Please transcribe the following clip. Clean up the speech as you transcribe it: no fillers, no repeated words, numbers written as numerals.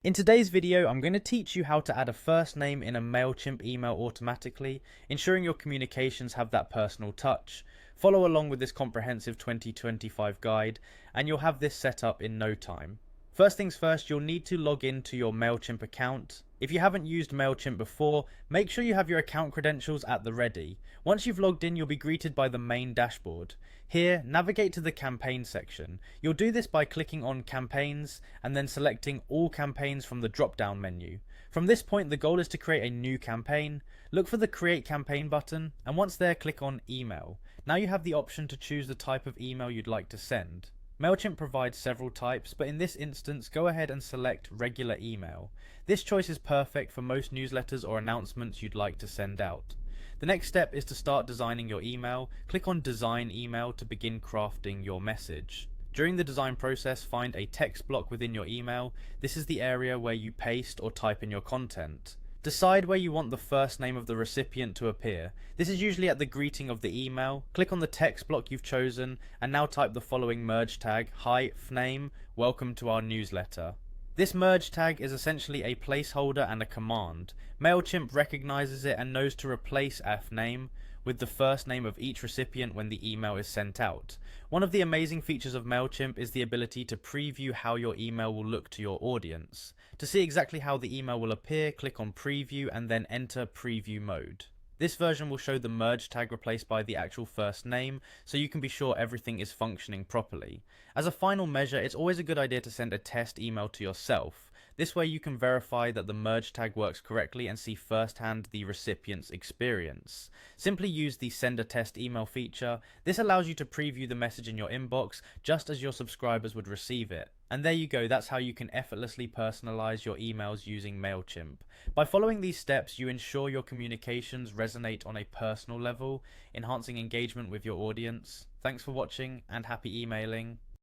In today's video, I'm going to teach you how to add a first name in a Mailchimp email automatically, ensuring your communications have that personal touch. Follow along with this comprehensive 2025 guide, and you'll have this set up in no time. First things first, you'll need to log into your Mailchimp account. If you haven't used Mailchimp before, make sure you have your account credentials at the ready. Once you've logged in, you'll be greeted by the main dashboard. Here, navigate to the campaign section. You'll do this by clicking on campaigns and then selecting all campaigns from the drop-down menu. From this point, the goal is to create a new campaign. Look for the create campaign button, and once there, click on email. Now you have the option to choose the type of email you'd like to send. Mailchimp provides several types, but in this instance, go ahead and select regular email. This choice is perfect for most newsletters or announcements you'd like to send out. The next step is to start designing your email. Click on Design Email to begin crafting your message. During the design process, find a text block within your email. This is the area where you paste or type in your content. Decide where you want the first name of the recipient to appear. This is usually at the greeting of the email. Click on the text block you've chosen and now type the following merge tag: Hi Fname, welcome to our newsletter. This merge tag is essentially a placeholder and a command. Mailchimp recognizes it and knows to replace fname with the first name of each recipient when the email is sent out. One of the amazing features of Mailchimp is the ability to preview how your email will look to your audience. To see exactly how the email will appear, click on preview and then enter preview mode. This version will show the merge tag replaced by the actual first name, so you can be sure everything is functioning properly. As a final measure, it's always a good idea to send a test email to yourself. This way you can verify that the merge tag works correctly and see firsthand the recipient's experience. Simply use the send a test email feature. This allows you to preview the message in your inbox just as your subscribers would receive it. And there you go, that's how you can effortlessly personalize your emails using Mailchimp. By following these steps, you ensure your communications resonate on a personal level, enhancing engagement with your audience. Thanks for watching and happy emailing.